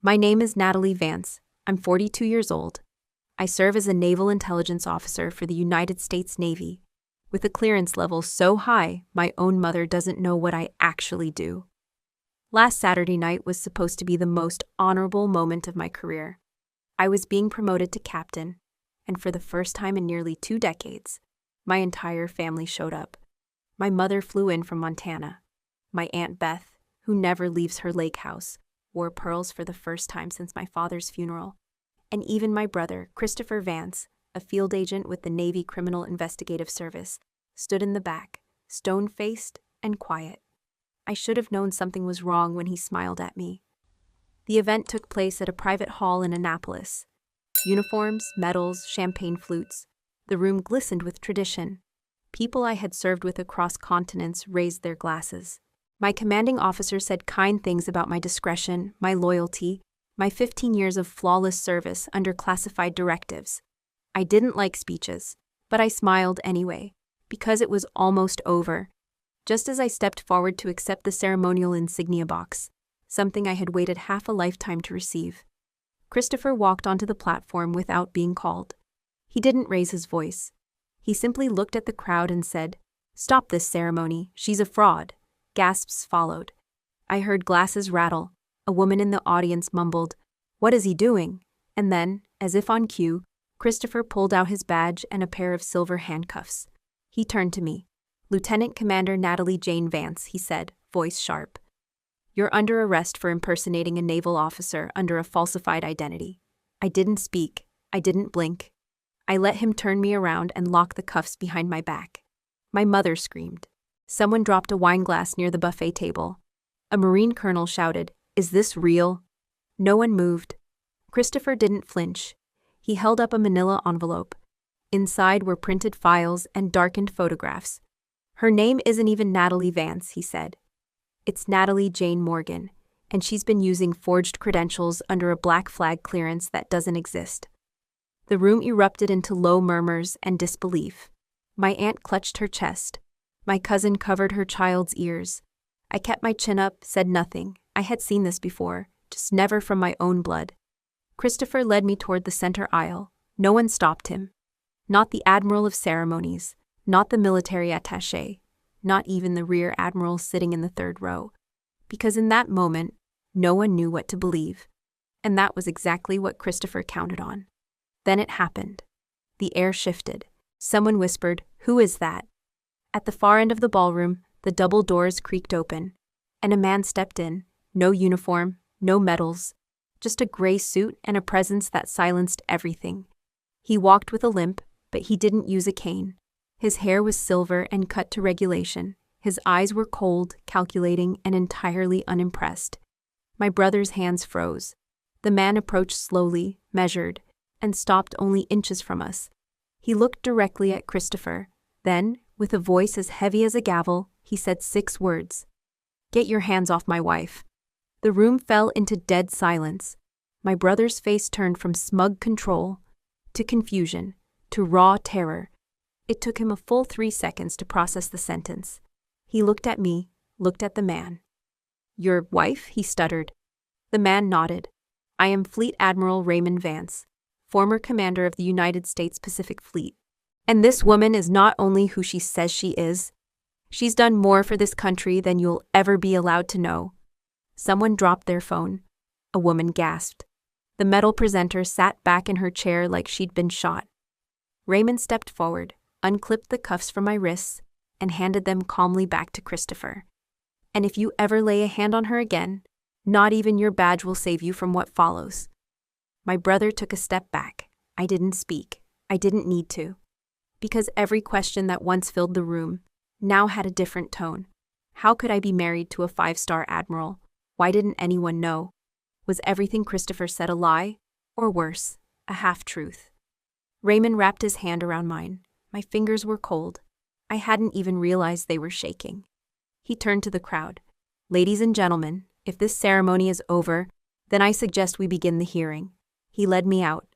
My name is Natalie Vance. I'm 42 years old. I serve as a naval intelligence officer for the United States Navy, with a clearance level so high my own mother doesn't know what I actually do. Last Saturday night was supposed to be the most honorable moment of my career. I was being promoted to captain, and for the first time in nearly 2 decades, my entire family showed up. My mother flew in from Montana. My Aunt Beth, who never leaves her lake house, wore pearls for the first time since my father's funeral. And even my brother, Christopher Vance, a field agent with the Navy Criminal Investigative Service, stood in the back, stone-faced and quiet. I should have known something was wrong when he smiled at me. The event took place at a private hall in Annapolis. Uniforms, medals, champagne flutes. The room glistened with tradition. People I had served with across continents raised their glasses. My commanding officer said kind things about my discretion, my loyalty, my 15 years of flawless service under classified directives. I didn't like speeches, but I smiled anyway, because it was almost over. Just as I stepped forward to accept the ceremonial insignia box, something I had waited half a lifetime to receive, Christopher walked onto the platform without being called. He didn't raise his voice. He simply looked at the crowd and said, "Stop this ceremony, she's a fraud." Gasps followed. I heard glasses rattle. A woman in the audience mumbled, "What is he doing?" And then, as if on cue, Christopher pulled out his badge and a pair of silver handcuffs. He turned to me. "Lieutenant Commander Natalie Jane Vance," he said, voice sharp. "You're under arrest for impersonating a naval officer under a falsified identity." I didn't speak. I didn't blink. I let him turn me around and lock the cuffs behind my back. My mother screamed. Someone dropped a wine glass near the buffet table. A Marine colonel shouted, "Is this real?" No one moved. Christopher didn't flinch. He held up a manila envelope. Inside were printed files and darkened photographs. "Her name isn't even Natalie Vance," he said. "It's Natalie Jane Morgan, and she's been using forged credentials under a black flag clearance that doesn't exist." The room erupted into low murmurs and disbelief. My aunt clutched her chest. My cousin covered her child's ears. I kept my chin up, said nothing. I had seen this before, just never from my own blood. Christopher led me toward the center aisle. No one stopped him. Not the Admiral of Ceremonies, not the military attaché, not even the rear admiral sitting in the third row. Because in that moment, no one knew what to believe. And that was exactly what Christopher counted on. Then it happened. The air shifted. Someone whispered, "Who is that?" At the far end of the ballroom, the double doors creaked open, and a man stepped in. No uniform, no medals, just a gray suit and a presence that silenced everything. He walked with a limp, but he didn't use a cane. His hair was silver and cut to regulation. His eyes were cold, calculating, and entirely unimpressed. My brother's hands froze. The man approached slowly, measured, and stopped only inches from us. He looked directly at Christopher. Then, with a voice as heavy as a gavel, he said 6 words. "Get your hands off my wife." The room fell into dead silence. My brother's face turned from smug control to confusion to raw terror. It took him a full 3 seconds to process the sentence. He looked at me, looked at the man. "Your wife?" he stuttered. The man nodded. "I am Fleet Admiral Raymond Vance, former commander of the United States Pacific Fleet. And this woman is not only who she says she is, she's done more for this country than you'll ever be allowed to know." Someone dropped their phone. A woman gasped. The medal presenter sat back in her chair like she'd been shot. Raymond stepped forward, unclipped the cuffs from my wrists, and handed them calmly back to Christopher. "And if you ever lay a hand on her again, not even your badge will save you from what follows." My brother took a step back. I didn't speak. I didn't need to. Because every question that once filled the room now had a different tone. How could I be married to a 5-star admiral? Why didn't anyone know? Was everything Christopher said a lie? Or worse, a half-truth? Raymond wrapped his hand around mine. My fingers were cold. I hadn't even realized they were shaking. He turned to the crowd. "Ladies and gentlemen, if this ceremony is over, then I suggest we begin the hearing." He led me out.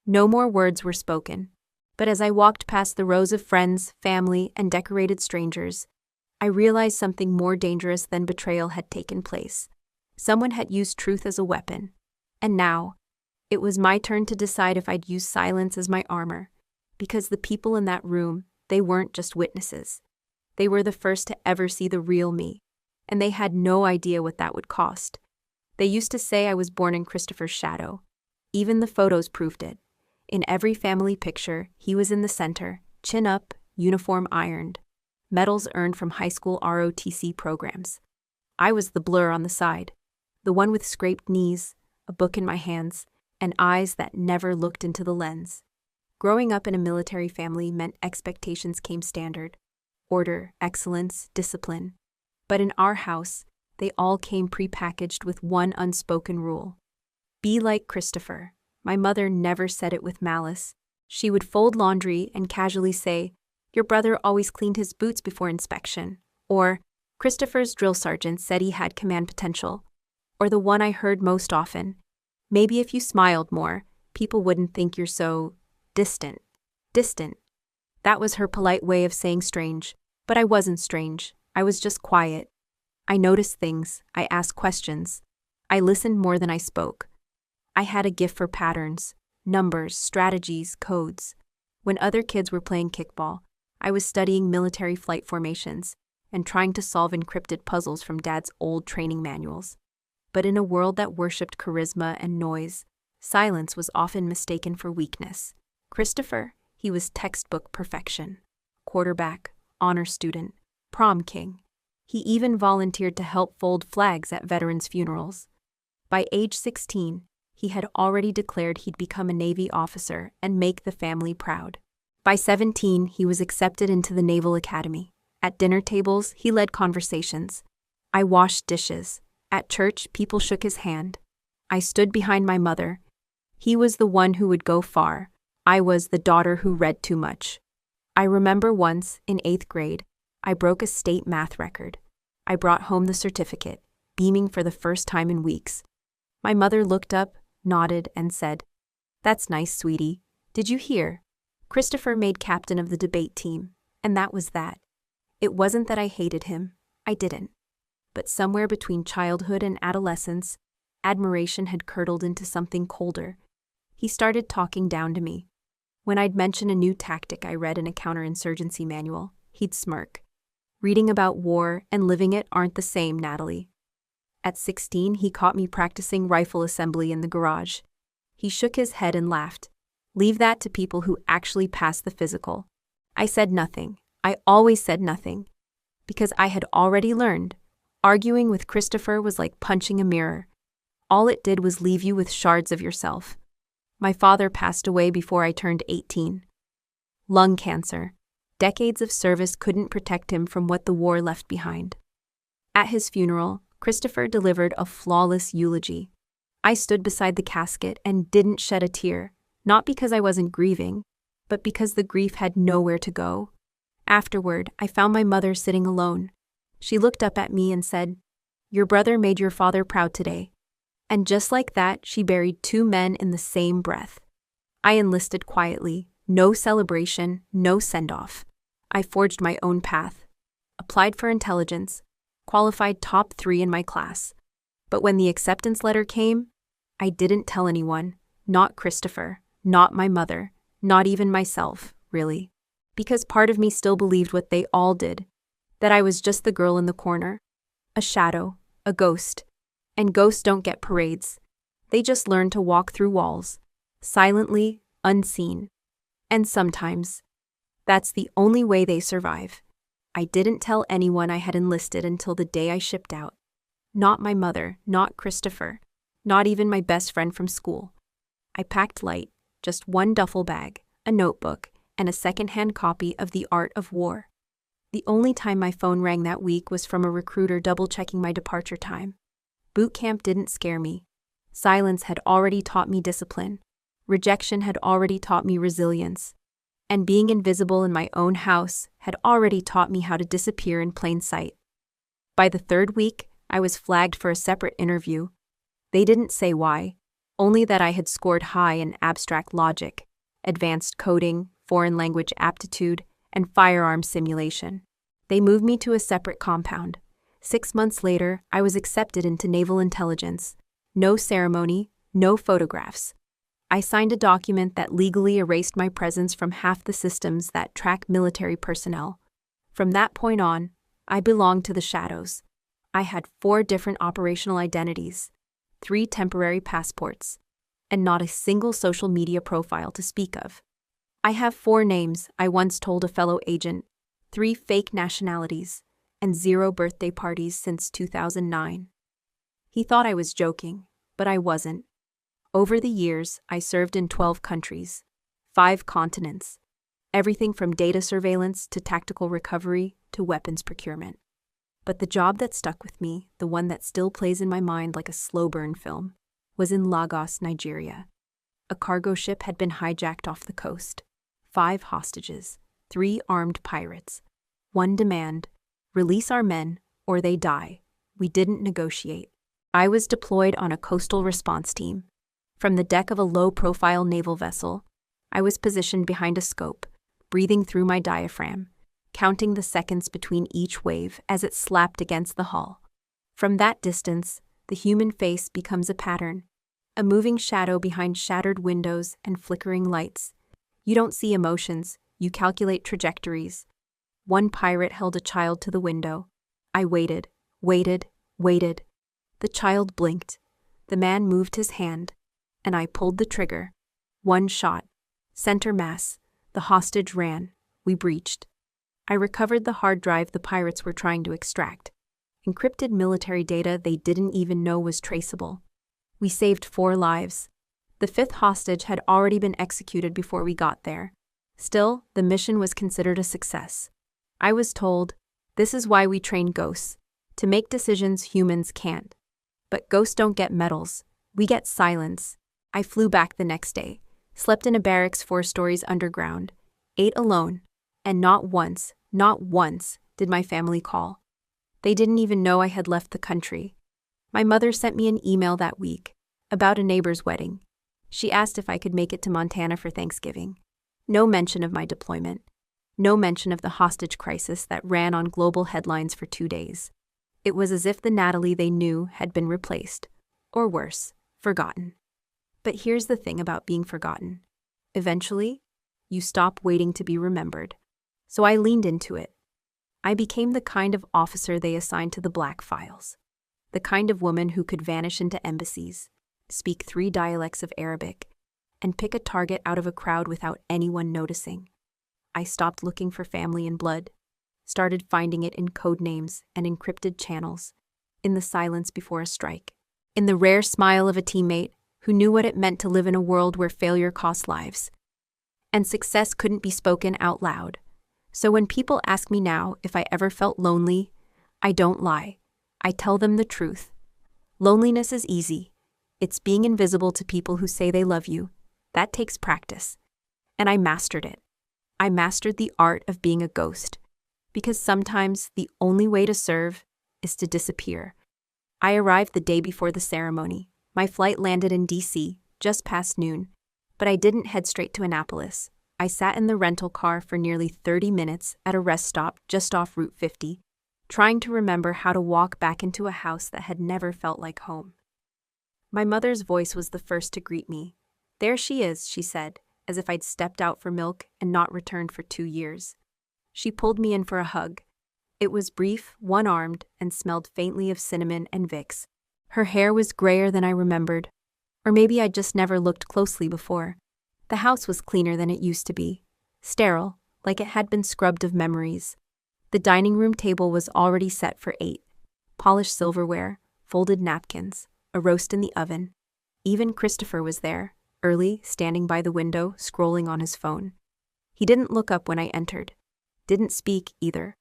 No more words were spoken. But as I walked past the rows of friends, family, and decorated strangers, I realized something more dangerous than betrayal had taken place. Someone had used truth as a weapon. And now, it was my turn to decide if I'd use silence as my armor, because the people in that room, they weren't just witnesses. They were the first to ever see the real me, and they had no idea what that would cost. They used to say I was born in Christopher's shadow. Even the photos proved it. In every family picture, he was in the center, chin up, uniform ironed, medals earned from high school ROTC programs. I was the blur on the side, the one with scraped knees, a book in my hands, and eyes that never looked into the lens. Growing up in a military family meant expectations came standard: order, excellence, discipline. But in our house, they all came prepackaged with one unspoken rule: be like Christopher. My mother never said it with malice. She would fold laundry and casually say, "Your brother always cleaned his boots before inspection," or "Christopher's drill sergeant said he had command potential," or the one I heard most often, "Maybe if you smiled more, people wouldn't think you're so distant." Distant. That was her polite way of saying strange, but I wasn't strange. I was just quiet. I noticed things. I asked questions. I listened more than I spoke. I had a gift for patterns, numbers, strategies, codes. When other kids were playing kickball, I was studying military flight formations and trying to solve encrypted puzzles from Dad's old training manuals. But in a world that worshipped charisma and noise, silence was often mistaken for weakness. Christopher, he was textbook perfection. Quarterback, honor student, prom king. He even volunteered to help fold flags at veterans' funerals. By age 16, he had already declared he'd become a Navy officer and make the family proud. By 17, he was accepted into the Naval Academy. At dinner tables, he led conversations. I washed dishes. At church, people shook his hand. I stood behind my mother. He was the one who would go far. I was the daughter who read too much. I remember once, in 8th grade, I broke a state math record. I brought home the certificate, beaming for the first time in weeks. My mother looked up, nodded, and said, "That's nice, sweetie. Did you hear? Christopher made captain of the debate team," and that was that. It wasn't that I hated him. I didn't. But somewhere between childhood and adolescence, admiration had curdled into something colder. He started talking down to me. When I'd mention a new tactic I read in a counterinsurgency manual, he'd smirk. "Reading about war and living it aren't the same, Natalie." At 16, he caught me practicing rifle assembly in the garage. He shook his head and laughed. "Leave that to people who actually pass the physical." I said nothing. I always said nothing. Because I had already learned. Arguing with Christopher was like punching a mirror. All it did was leave you with shards of yourself. My father passed away before I turned 18. Lung cancer. Decades of service couldn't protect him from what the war left behind. At his funeral, Christopher delivered a flawless eulogy. I stood beside the casket and didn't shed a tear, not because I wasn't grieving, but because the grief had nowhere to go. Afterward, I found my mother sitting alone. She looked up at me and said, "Your brother made your father proud today." And just like that, she buried 2 men in the same breath. I enlisted quietly, no celebration, no send-off. I forged my own path, applied for intelligence, qualified top 3 in my class. But when the acceptance letter came, I didn't tell anyone, not Christopher, not my mother, not even myself, really. Because part of me still believed what they all did, that I was just the girl in the corner, a shadow, a ghost. And ghosts don't get parades. They just learn to walk through walls, silently, unseen. And sometimes, that's the only way they survive. I didn't tell anyone I had enlisted until the day I shipped out. Not my mother, not Christopher, not even my best friend from school. I packed light, just one duffel bag, a notebook, and a second-hand copy of The Art of War. The only time my phone rang that week was from a recruiter double-checking my departure time. Boot camp didn't scare me. Silence had already taught me discipline. Rejection had already taught me resilience. And being invisible in my own house had already taught me how to disappear in plain sight. By the 3rd week, I was flagged for a separate interview. They didn't say why, only that I had scored high in abstract logic, advanced coding, foreign language aptitude, and firearms simulation. They moved me to a separate compound. 6 months later, I was accepted into naval intelligence. No ceremony, No photographs. I signed a document that legally erased my presence from half the systems that track military personnel. From that point on, I belonged to the shadows. I had 4 different operational identities, 3 temporary passports, and not a single social media profile to speak of. I have 4 names, I once told a fellow agent, 3 fake nationalities, and 0 birthday parties since 2009. He thought I was joking, but I wasn't. Over the years, I served in 12 countries, 5 continents, everything from data surveillance to tactical recovery to weapons procurement. But the job that stuck with me, the one that still plays in my mind like a slow burn film, was in Lagos, Nigeria. A cargo ship had been hijacked off the coast. 5 hostages, 3 armed pirates. One demand, release our men or they die. We didn't negotiate. I was deployed on a coastal response team. From the deck of a low-profile naval vessel, I was positioned behind a scope, breathing through my diaphragm, counting the seconds between each wave as it slapped against the hull. From that distance, the human face becomes a pattern, a moving shadow behind shattered windows and flickering lights. You don't see emotions, you calculate trajectories. One pirate held a child to the window. I waited. The child blinked. The man moved his hand, and I pulled the trigger. 1 shot. Center mass. The hostage ran. We breached. I recovered the hard drive the pirates were trying to extract. Encrypted military data they didn't even know was traceable. We saved 4 lives. The 5th hostage had already been executed before we got there. Still, the mission was considered a success. I was told, this is why we train ghosts, to make decisions humans can't. But ghosts don't get medals. We get silence. I flew back the next day, slept in a barracks 4 stories underground, ate alone, and not once did my family call. They didn't even know I had left the country. My mother sent me an email that week about a neighbor's wedding. She asked if I could make it to Montana for Thanksgiving. No mention of my deployment. No mention of the hostage crisis that ran on global headlines for 2 days. It was as if the Natalie they knew had been replaced, or worse, forgotten. But here's the thing about being forgotten. Eventually, you stop waiting to be remembered. So I leaned into it. I became the kind of officer they assigned to the black files. The kind of woman who could vanish into embassies, speak 3 dialects of Arabic, and pick a target out of a crowd without anyone noticing. I stopped looking for family and blood, started finding it in code names and encrypted channels, in the silence before a strike, in the rare smile of a teammate who knew what it meant to live in a world where failure cost lives. And success couldn't be spoken out loud. So when people ask me now if I ever felt lonely, I don't lie. I tell them the truth. Loneliness is easy. It's being invisible to people who say they love you. That takes practice. And I mastered it. I mastered the art of being a ghost. Because sometimes the only way to serve is to disappear. I arrived the day before the ceremony. My flight landed in D.C. just past noon. But I didn't head straight to Annapolis. I sat in the rental car for nearly 30 minutes at a rest stop just off Route 50, trying to remember how to walk back into a house that had never felt like home. My mother's voice was the first to greet me. "There she is," she said, as if I'd stepped out for milk and not returned for 2 years. She pulled me in for a hug. It was brief, one-armed, and smelled faintly of cinnamon and Vicks. Her hair was grayer than I remembered. Or maybe I'd just never looked closely before. The house was cleaner than it used to be. Sterile, like it had been scrubbed of memories. The dining room table was already set for 8. Polished silverware, folded napkins, a roast in the oven. Even Christopher was there, early, standing by the window, scrolling on his phone. He didn't look up when I entered. Didn't speak, either.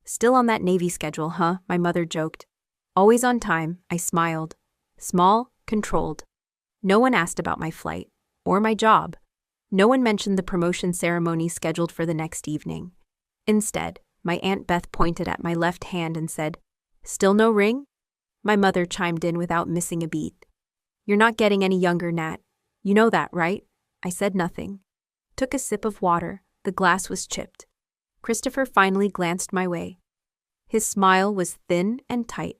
"Still on that Navy schedule, huh?" my mother joked. "Always on time," I smiled. Small, controlled. No one asked about my flight, or my job. No one mentioned the promotion ceremony scheduled for the next evening. Instead, my Aunt Beth pointed at my left hand and said, "Still no ring?" My mother chimed in without missing a beat. "You're not getting any younger, Nat. You know that, right?" I said nothing. Took a sip of water. The glass was chipped. Christopher finally glanced my way. His smile was thin and tight.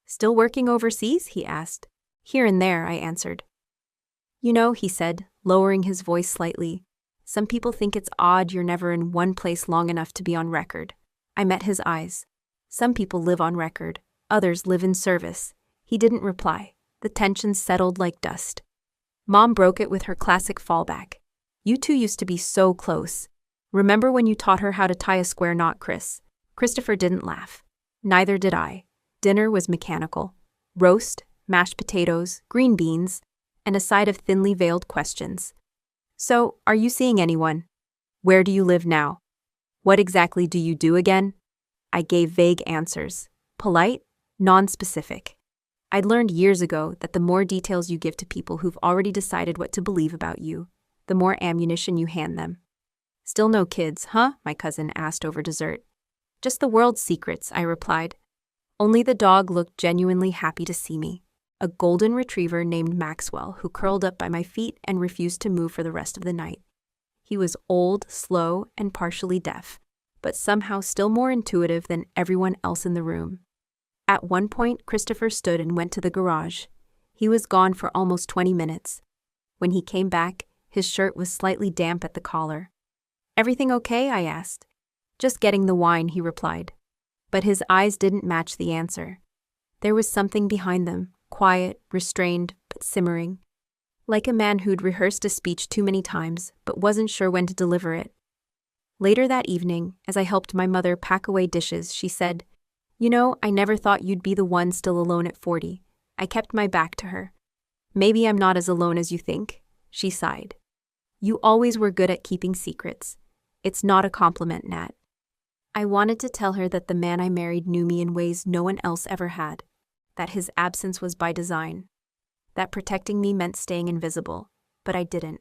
"Still working overseas?" he asked. "Here and there," I answered. You know, he said, lowering his voice slightly, some people think it's odd you're never in one place long enough to be on record. I met his eyes. Some people live on record, others live in service. He didn't reply. The tension settled like dust. Mom broke it with her classic fallback. You two used to be so close. Remember when you taught her how to tie a square knot, Chris? Christopher didn't laugh. Neither did I. Dinner was mechanical. Roast, mashed potatoes, green beans, and a side of thinly veiled questions. So, are you seeing anyone? Where do you live now? What exactly do you do again? I gave vague answers. Polite, non-specific. I'd learned years ago that the more details you give to people who've already decided what to believe about you, the more ammunition you hand them. Still no kids, huh? My cousin asked over dessert. Just the world's secrets, I replied. Only the dog looked genuinely happy to see me. A golden retriever named Maxwell who curled up by my feet and refused to move for the rest of the night. He was old, slow, and partially deaf, but somehow still more intuitive than everyone else in the room. At one point, Christopher stood and went to the garage. He was gone for almost 20 minutes. When he came back, his shirt was slightly damp at the collar. Everything okay? I asked. Just getting the wine, he replied. But his eyes didn't match the answer. There was something behind them, quiet, restrained, but simmering. Like a man who'd rehearsed a speech too many times, but wasn't sure when to deliver it. Later that evening, as I helped my mother pack away dishes, she said, You know, I never thought you'd be the one still alone at 40. I kept my back to her. Maybe I'm not as alone as you think, she sighed. You always were good at keeping secrets. It's not a compliment, Nat. I wanted to tell her that the man I married knew me in ways no one else ever had, that his absence was by design, that protecting me meant staying invisible, but I didn't.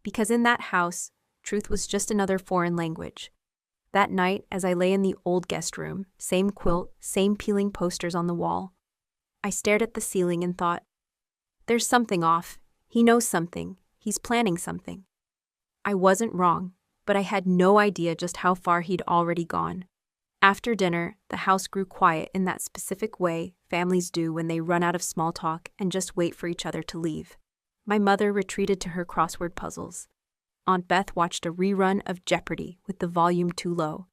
Because in that house, truth was just another foreign language. That night, as I lay in the old guest room, same quilt, same peeling posters on the wall, I stared at the ceiling and thought, there's something off. He knows something. He's planning something. I wasn't wrong, but I had no idea just how far he'd already gone. After dinner, the house grew quiet in that specific way families do when they run out of small talk and just wait for each other to leave. My mother retreated to her crossword puzzles. Aunt Beth watched a rerun of Jeopardy with the volume too low.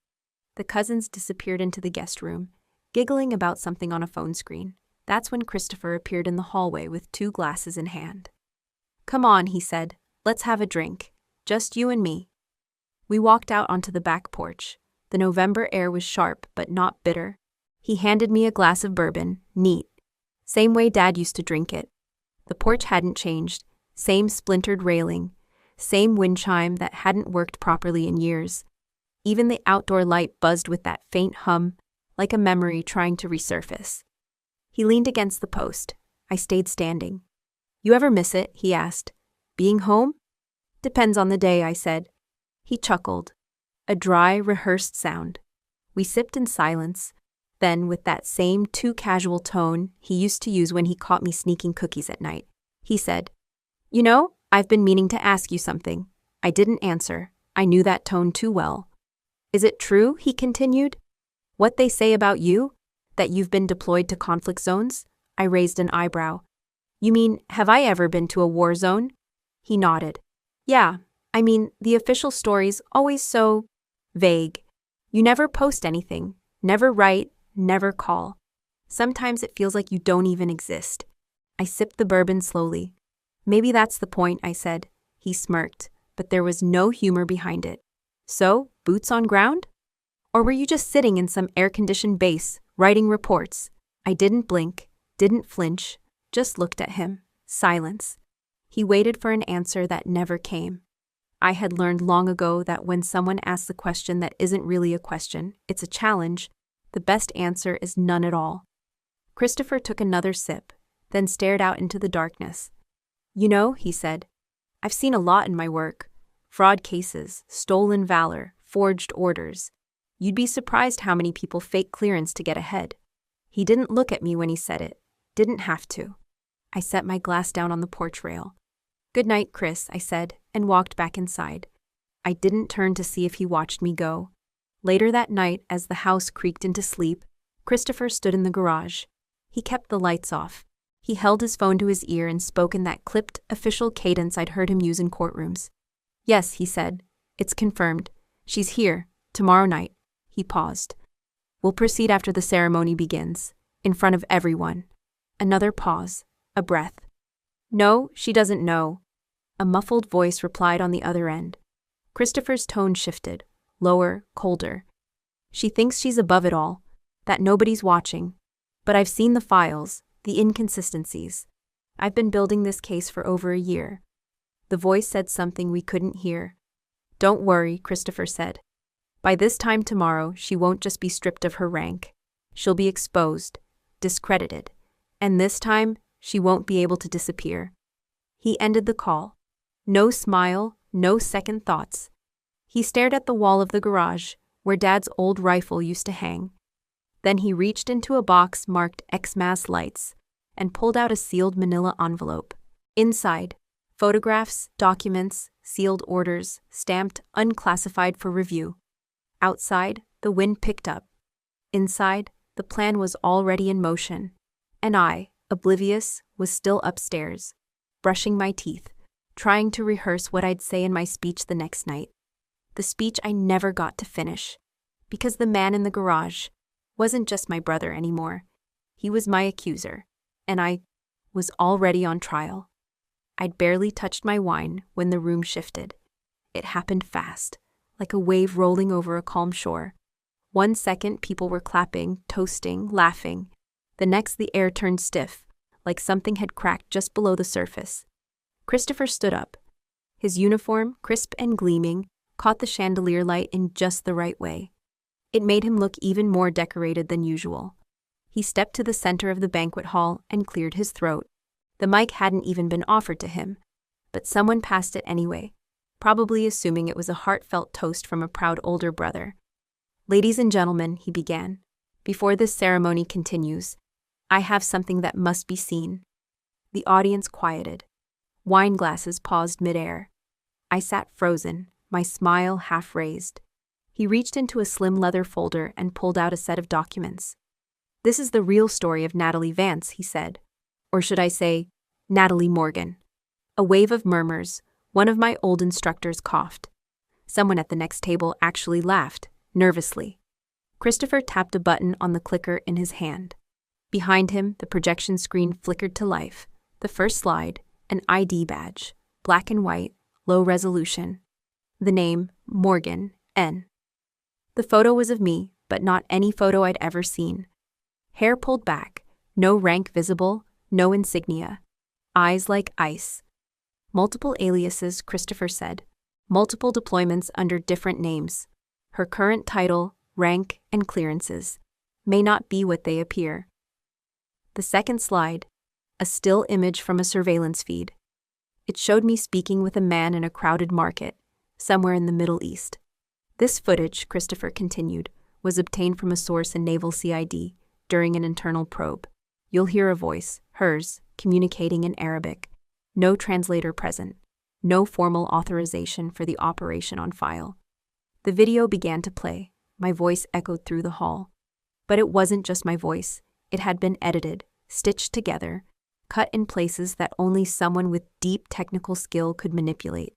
The cousins disappeared into the guest room, giggling about something on a phone screen. That's when Christopher appeared in the hallway with 2 glasses in hand. Come on, he said. Let's have a drink. Just you and me. We walked out onto the back porch. The November air was sharp, but not bitter. He handed me a glass of bourbon, neat. Same way Dad used to drink it. The porch hadn't changed. Same splintered railing. Same wind chime that hadn't worked properly in years. Even the outdoor light buzzed with that faint hum, like a memory trying to resurface. He leaned against the post. I stayed standing. You ever miss it? He asked. Being home? Depends on the day, I said. He chuckled. A dry, rehearsed sound. We sipped in silence. Then, with that same too casual tone he used to use when he caught me sneaking cookies at night, he said, You know, I've been meaning to ask you something. I didn't answer. I knew that tone too well. Is it true, he continued, what they say about you? That you've been deployed to conflict zones? I raised an eyebrow. You mean, have I ever been to a war zone? He nodded. Yeah, I mean, the official story's always so vague. You never post anything, never write, never call. Sometimes it feels like you don't even exist. I sipped the bourbon slowly. Maybe that's the point, I said. He smirked, but there was no humor behind it. So, boots on ground? Or were you just sitting in some air-conditioned base, writing reports? I didn't blink, didn't flinch, just looked at him. Silence. He waited for an answer that never came. I had learned long ago that when someone asks a question that isn't really a question, it's a challenge, the best answer is none at all. Christopher took another sip, then stared out into the darkness. You know, he said, I've seen a lot in my work. Fraud cases, stolen valor, forged orders. You'd be surprised how many people fake clearance to get ahead. He didn't look at me when he said it. Didn't have to. I set my glass down on the porch rail. Good night, Chris, I said, and walked back inside. I didn't turn to see if he watched me go. Later that night, as the house creaked into sleep, Christopher stood in the garage. He kept the lights off. He held his phone to his ear and spoke in that clipped, official cadence I'd heard him use in courtrooms. "Yes," he said. "It's confirmed. She's here, tomorrow night." He paused. "We'll proceed after the ceremony begins, in front of everyone." Another pause, a breath. "No, she doesn't know," a muffled voice replied on the other end. Christopher's tone shifted, lower, colder. "She thinks she's above it all, that nobody's watching. But I've seen the files, the inconsistencies. I've been building this case for over a year." The voice said something we couldn't hear. "Don't worry," Christopher said. "By this time tomorrow, she won't just be stripped of her rank. She'll be exposed, discredited. And this time, she won't be able to disappear." He ended the call. No smile, no second thoughts. He stared at the wall of the garage, where Dad's old rifle used to hang. Then he reached into a box marked Xmas Lights and pulled out a sealed manila envelope. Inside, photographs, documents, sealed orders, stamped unclassified for review. Outside, the wind picked up. Inside, the plan was already in motion. And I, oblivious, was still upstairs, brushing my teeth, trying to rehearse what I'd say in my speech the next night. The speech I never got to finish, because the man in the garage wasn't just my brother anymore. He was my accuser, and I was already on trial. I'd barely touched my wine when the room shifted. It happened fast, like a wave rolling over a calm shore. 1 second, people were clapping, toasting, laughing. The next, the air turned stiff, like something had cracked just below the surface. Christopher stood up. His uniform, crisp and gleaming, caught the chandelier light in just the right way. It made him look even more decorated than usual. He stepped to the center of the banquet hall and cleared his throat. The mic hadn't even been offered to him, but someone passed it anyway, probably assuming it was a heartfelt toast from a proud older brother. "Ladies and gentlemen," he began, "before this ceremony continues, I have something that must be seen." The audience quieted. Wine glasses paused midair. I sat frozen, my smile half raised. He reached into a slim leather folder and pulled out a set of documents. "This is the real story of Natalie Vance," he said. Or should I say, Natalie Morgan. A wave of murmurs. One of my old instructors coughed. Someone at the next table actually laughed, nervously. Christopher tapped a button on the clicker in his hand. Behind him, the projection screen flickered to life. The first slide, an ID badge, black and white, low resolution. The name, Morgan, N. The photo was of me, but not any photo I'd ever seen. Hair pulled back, no rank visible, no insignia. Eyes like ice. Multiple aliases, Christopher said. Multiple deployments under different names. Her current title, rank, and clearances may not be what they appear. The second slide, a still image from a surveillance feed. It showed me speaking with a man in a crowded market, somewhere in the Middle East. This footage, Christopher continued, was obtained from a source in Naval CID during an internal probe. You'll hear a voice, hers, communicating in Arabic. No translator present. No formal authorization for the operation on file. The video began to play. My voice echoed through the hall. But it wasn't just my voice. It had been edited, stitched together, cut in places that only someone with deep technical skill could manipulate.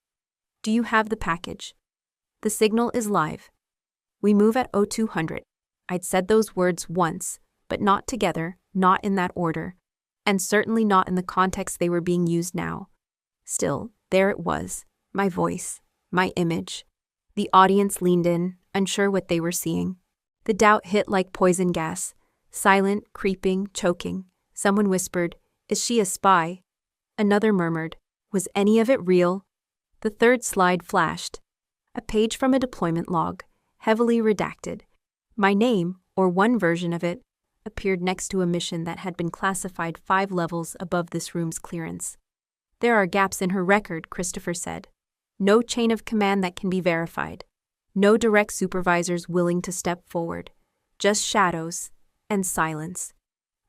"Do you have the package? The signal is live. We move at 0200. I'd said those words once, but not together, not in that order, and certainly not in the context they were being used now. Still, there it was, my voice, my image. The audience leaned in, unsure what they were seeing. The doubt hit like poison gas, silent, creeping, choking. Someone whispered, "Is she a spy?" Another murmured, "Was any of it real?" The third slide flashed. A page from a deployment log, heavily redacted. My name, or one version of it, appeared next to a mission that had been classified 5 levels above this room's clearance. "There are gaps in her record," Christopher said. "No chain of command that can be verified. No direct supervisors willing to step forward. Just shadows and silence."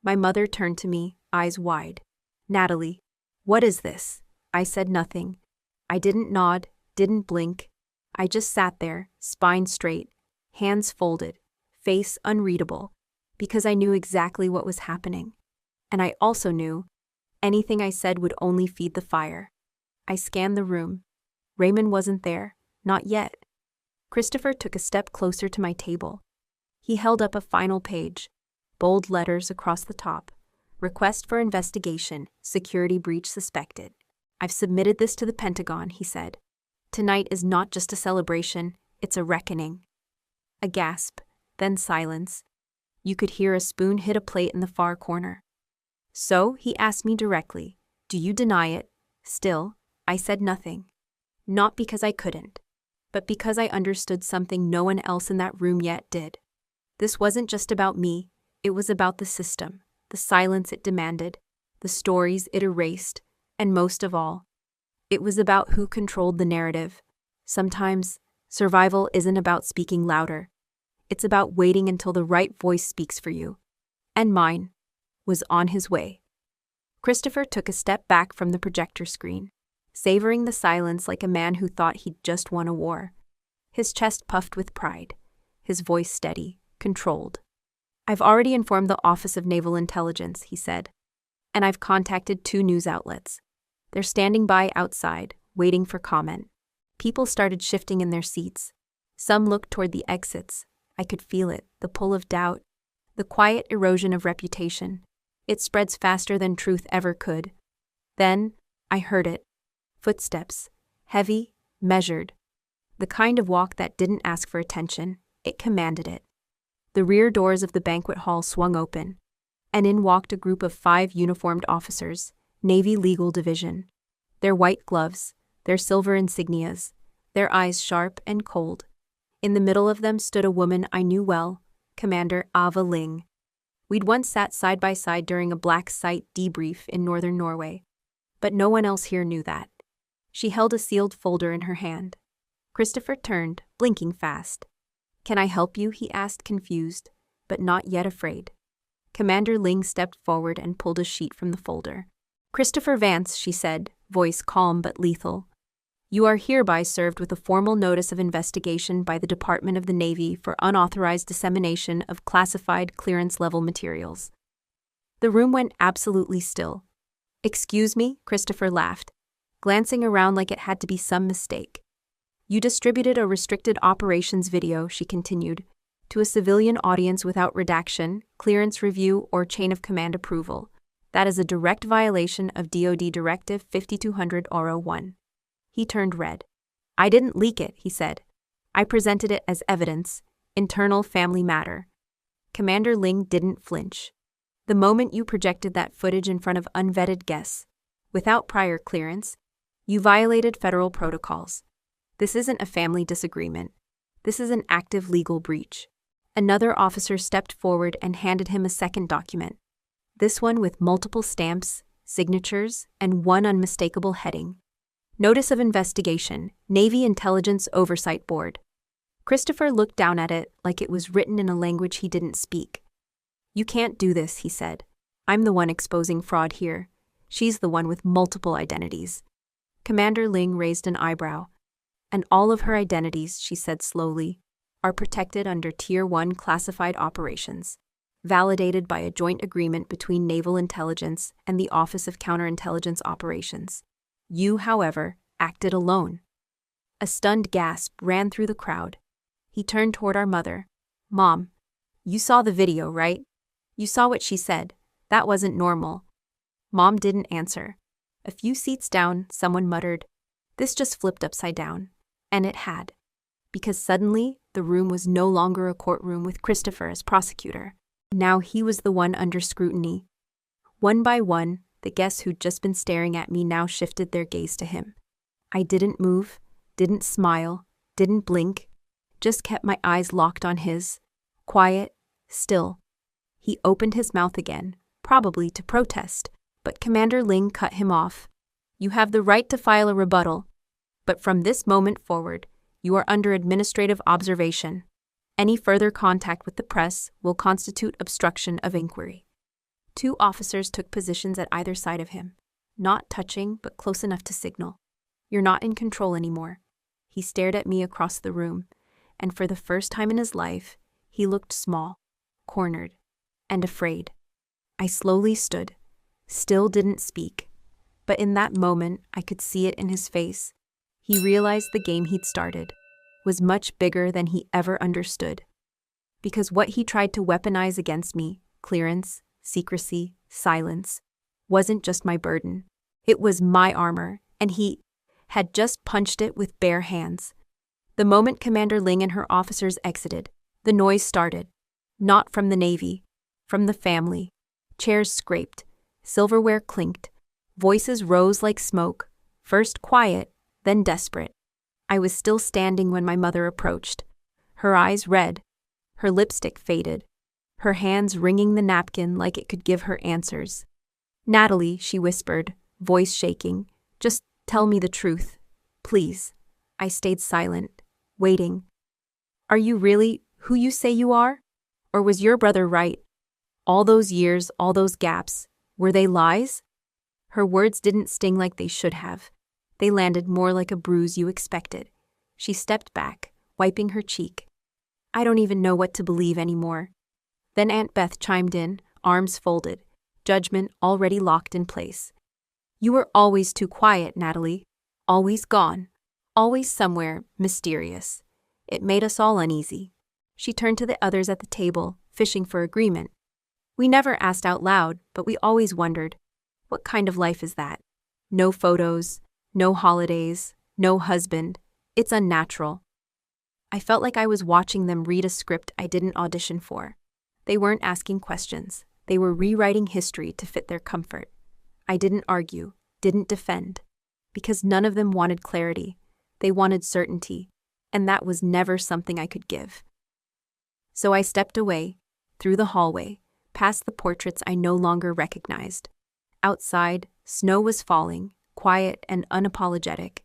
My mother turned to me, eyes wide. "Natalie, what is this?" I said nothing. I didn't nod, didn't blink. I just sat there, spine straight, hands folded, face unreadable, because I knew exactly what was happening. And I also knew Anything I said would only feed the fire. I scanned the room. Raymond wasn't there, not yet. Christopher took a step closer to my table. He held up a final page, bold letters across the top. Request for investigation, security breach suspected. I've submitted this to the Pentagon, he said. Tonight is not just a celebration, it's a reckoning. A gasp, then silence. You could hear a spoon hit a plate in the far corner. So, he asked me directly, do you deny it? Still, I said nothing. Not because I couldn't, but because I understood something no one else in that room yet did. This wasn't just about me, it was about the system, the silence it demanded, the stories it erased, and most of all, it was about who controlled the narrative. Sometimes, survival isn't about speaking louder. It's about waiting until the right voice speaks for you. And mine was on his way. Christopher took a step back from the projector screen, savoring the silence like a man who thought he'd just won a war. His chest puffed with pride, his voice steady, controlled. I've already informed the Office of Naval Intelligence, he said, and I've contacted 2 news outlets. They're standing by outside, waiting for comment. People started shifting in their seats. Some looked toward the exits. I could feel it, the pull of doubt, the quiet erosion of reputation. It spreads faster than truth ever could. Then, I heard it. Footsteps. Heavy, measured. The kind of walk that didn't ask for attention, it commanded it. The rear doors of the banquet hall swung open, and in walked a group of 5 uniformed officers, Navy Legal Division. Their white gloves, their silver insignias, their eyes sharp and cold. In the middle of them stood a woman I knew well, Commander Ava Ling. We'd once sat side by side during a black site debrief in northern Norway, but no one else here knew that. She held a sealed folder in her hand. Christopher turned, blinking fast. "Can I help you?" he asked, confused, but not yet afraid. Commander Ling stepped forward and pulled a sheet from the folder. "Christopher Vance," she said, voice calm but lethal. "You are hereby served with a formal notice of investigation by the Department of the Navy for unauthorized dissemination of classified clearance-level materials." The room went absolutely still. "Excuse me?" Christopher laughed, glancing around like it had to be some mistake. "You distributed a restricted operations video," she continued, "to a civilian audience without redaction, clearance review, or chain of command approval. That is a direct violation of DoD Directive 5200-01. He turned red. "I didn't leak it," he said. "I presented it as evidence, internal family matter." Commander Ling didn't flinch. "The moment you projected that footage in front of unvetted guests, without prior clearance, you violated federal protocols. This isn't a family disagreement. This is an active legal breach." Another officer stepped forward and handed him a second document. This one with multiple stamps, signatures, and one unmistakable heading. "Notice of Investigation, Navy Intelligence Oversight Board." Christopher looked down at it like it was written in a language he didn't speak. "You can't do this," he said. "I'm the one exposing fraud here. She's the one with multiple identities." Commander Ling raised an eyebrow. "And all of her identities," she said slowly, "are protected under Tier 1 classified operations, validated by a joint agreement between Naval Intelligence and the Office of Counterintelligence Operations. You, however, acted alone." A stunned gasp ran through the crowd. He turned toward our mother. "Mom, you saw the video, right? You saw what she said. That wasn't normal." Mom didn't answer. A few seats down, someone muttered, "This just flipped upside down." And it had. Because suddenly, the room was no longer a courtroom with Christopher as prosecutor. Now he was the one under scrutiny. One by one, the guests who'd just been staring at me now shifted their gaze to him. I didn't move, didn't smile, didn't blink, just kept my eyes locked on his. Quiet, still. He opened his mouth again, probably to protest, but Commander Ling cut him off. "You have the right to file a rebuttal, but from this moment forward, you are under administrative observation. Any further contact with the press will constitute obstruction of inquiry." 2 officers took positions at either side of him, not touching but close enough to signal. "You're not in control anymore." He stared at me across the room, and for the first time in his life, he looked small, cornered, and afraid. I slowly stood, still didn't speak. But in that moment, I could see it in his face. He realized the game he'd started was much bigger than he ever understood. Because what he tried to weaponize against me, clearance, secrecy, silence, wasn't just my burden. It was my armor, and he had just punched it with bare hands. The moment Commander Ling and her officers exited, the noise started. Not from the Navy, from the family. Chairs scraped, silverware clinked, voices rose like smoke, first quiet, then desperate. I was still standing when my mother approached, her eyes red, her lipstick faded, her hands wringing the napkin like it could give her answers. "Natalie," she whispered, voice shaking, "just tell me the truth, please." I stayed silent, waiting. "Are you really who you say you are? Or was your brother right? All those years, all those gaps, were they lies?" Her words didn't sting like they should have. They landed more like a bruise you expected. She stepped back, wiping her cheek. "I don't even know what to believe anymore." Then Aunt Beth chimed in, arms folded, judgment already locked in place. "You were always too quiet, Natalie. Always gone. Always somewhere mysterious. It made us all uneasy." She turned to the others at the table, fishing for agreement. "We never asked out loud, but we always wondered, what kind of life is that? No photos, no holidays, no husband. It's unnatural." I felt like I was watching them read a script I didn't audition for. They weren't asking questions. They were rewriting history to fit their comfort. I didn't argue, didn't defend, because none of them wanted clarity. They wanted certainty, and that was never something I could give. So I stepped away, through the hallway, past the portraits I no longer recognized. Outside, snow was falling, quiet and unapologetic.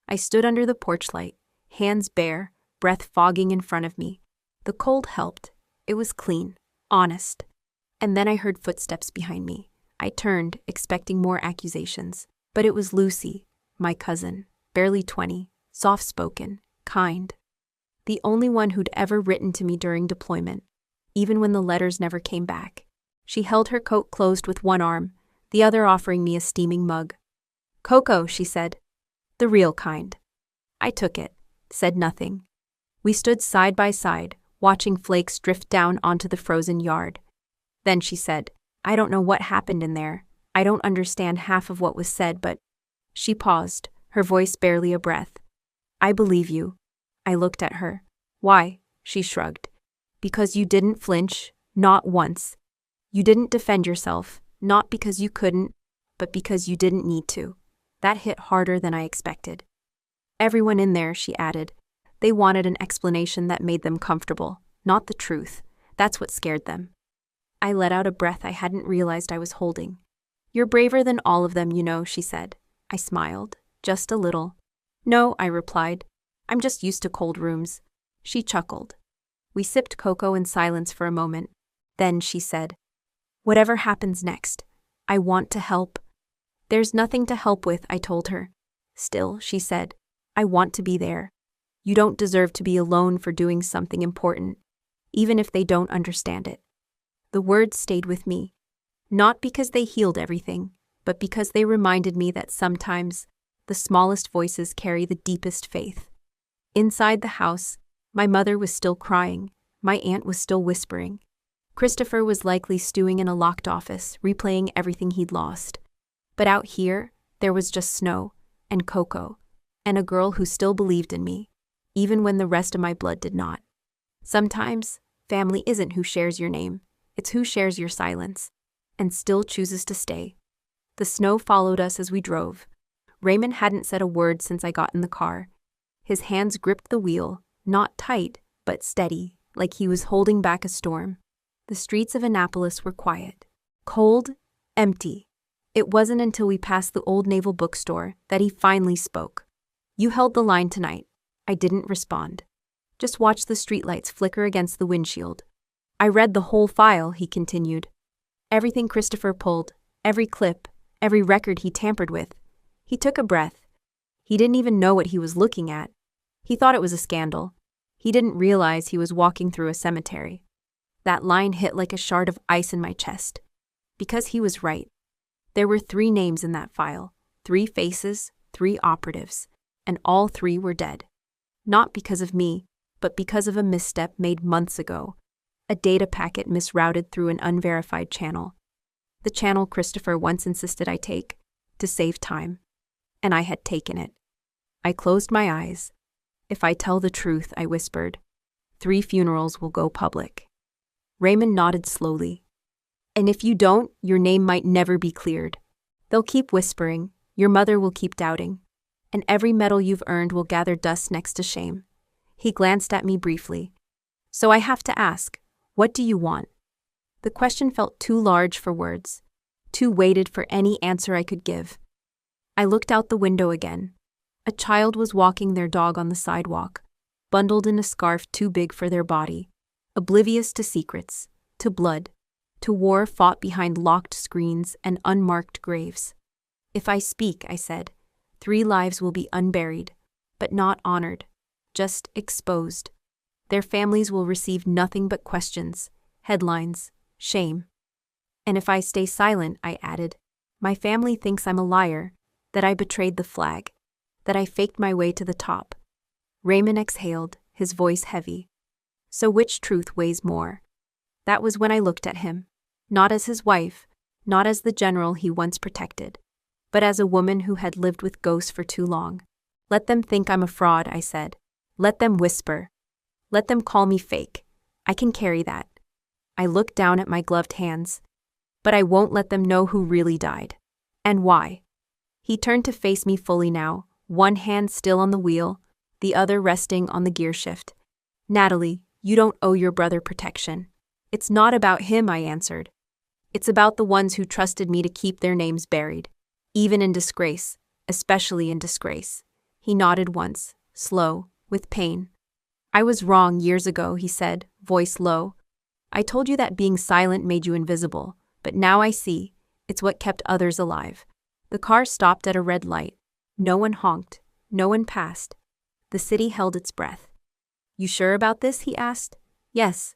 I stood under the porch light, hands bare, breath fogging in front of me. The cold helped. It was clean, honest. And then I heard footsteps behind me. I turned, expecting more accusations. But it was Lucy, my cousin, barely 20, soft-spoken, kind. The only one who'd ever written to me during deployment, even when the letters never came back. She held her coat closed with one arm, the other offering me a steaming mug. "Cocoa," she said. "The real kind." I took it, said nothing. We stood side by side, watching flakes drift down onto the frozen yard. Then she said, "I don't know what happened in there. I don't understand half of what was said, but..." She paused, her voice barely a breath. "I believe you." I looked at her. "Why?" She shrugged. "Because you didn't flinch, not once. You didn't defend yourself, not because you couldn't, but because you didn't need to." That hit harder than I expected. "Everyone in there," she added. "They wanted an explanation that made them comfortable, not the truth. That's what scared them." I let out a breath I hadn't realized I was holding. "You're braver than all of them, you know," she said. I smiled, just a little. "No," I replied. "I'm just used to cold rooms." She chuckled. We sipped cocoa in silence for a moment. Then she said, "Whatever happens next, I want to help." "There's nothing to help with," I told her. "Still," she said, "I want to be there. You don't deserve to be alone for doing something important, even if they don't understand it." The words stayed with me, not because they healed everything, but because they reminded me that sometimes the smallest voices carry the deepest faith. Inside the house, my mother was still crying, my aunt was still whispering. Christopher was likely stewing in a locked office, replaying everything he'd lost. But out here, there was just snow, and Coco, and a girl who still believed in me, even when the rest of my blood did not. Sometimes, family isn't who shares your name, it's who shares your silence, and still chooses to stay. The snow followed us as we drove. Raymond hadn't said a word since I got in the car. His hands gripped the wheel, not tight, but steady, like he was holding back a storm. The streets of Annapolis were quiet, cold, empty. It wasn't until we passed the old naval bookstore that he finally spoke. "You held the line tonight." I didn't respond. "Just watch the streetlights flicker against the windshield." "I read the whole file," he continued. "Everything Christopher pulled, every clip, every record he tampered with." He took a breath. He didn't even know what he was looking at. He thought it was a scandal. He didn't realize he was walking through a cemetery. That line hit like a shard of ice in my chest. Because he was right. There were 3 names in that file, 3 faces, 3 operatives, and all 3 were dead. Not because of me, but because of a misstep made months ago. A data packet misrouted through an unverified channel. The channel Christopher once insisted I take, to save time. And I had taken it. I closed my eyes. If I tell the truth, I whispered, 3 funerals will go public. Raymond nodded slowly. And if you don't, your name might never be cleared. They'll keep whispering, your mother will keep doubting, and every medal you've earned will gather dust next to shame. He glanced at me briefly. So I have to ask, what do you want? The question felt too large for words, too weighted for any answer I could give. I looked out the window again. A child was walking their dog on the sidewalk, bundled in a scarf too big for their body, oblivious to secrets, to blood, to war fought behind locked screens and unmarked graves. If I speak, I said, 3 lives will be unburied, but not honored, just exposed. Their families will receive nothing but questions, headlines, shame. And if I stay silent, I added, my family thinks I'm a liar, that I betrayed the flag, that I faked my way to the top. Raymond exhaled, his voice heavy. So which truth weighs more? That was when I looked at him, not as his wife, not as the general he once protected, but as a woman who had lived with ghosts for too long. Let them think I'm a fraud, I said. Let them whisper. Let them call me fake. I can carry that. I looked down at my gloved hands. But I won't let them know who really died. And why? He turned to face me fully now, one hand still on the wheel, the other resting on the gear shift. Natalie, you don't owe your brother protection. It's not about him, I answered. It's about the ones who trusted me to keep their names buried, even in disgrace, especially in disgrace. He nodded once, slow, with pain. I was wrong years ago, he said, voice low. I told you that being silent made you invisible, but now I see, it's what kept others alive. The car stopped at a red light. No one honked, no one passed. The city held its breath. You sure about this? He asked. Yes.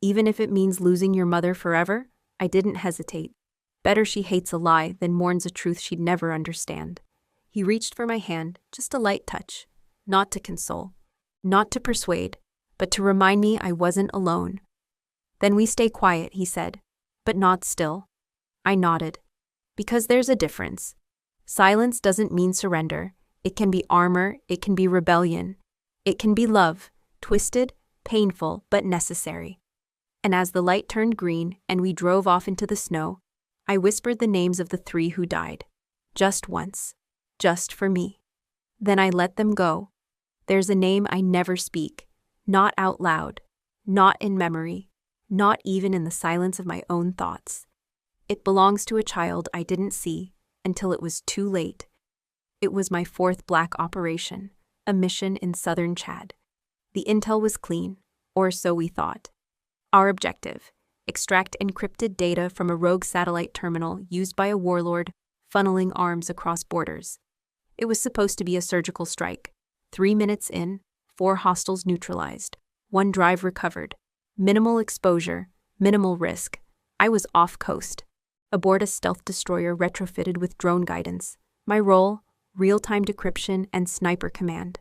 Even if it means losing your mother forever? I didn't hesitate. Better she hates a lie than mourns a truth she'd never understand. He reached for my hand, just a light touch, not to console, not to persuade, but to remind me I wasn't alone. Then we stay quiet, he said, but not still. I nodded. Because there's a difference. Silence doesn't mean surrender. It can be armor, it can be rebellion. It can be love, twisted, painful, but necessary. And as the light turned green and we drove off into the snow, I whispered the names of the 3 who died. Just once. Just for me. Then I let them go. There's a name I never speak. Not out loud. Not in memory. Not even in the silence of my own thoughts. It belongs to a child I didn't see until it was too late. It was my 4th black operation, a mission in southern Chad. The intel was clean, or so we thought. Our objective: extract encrypted data from a rogue satellite terminal used by a warlord funneling arms across borders. It was supposed to be a surgical strike. 3 minutes in, 4 hostiles neutralized, 1 drive recovered. Minimal exposure, minimal risk. I was off coast, aboard a stealth destroyer retrofitted with drone guidance. My role, real-time decryption and sniper command.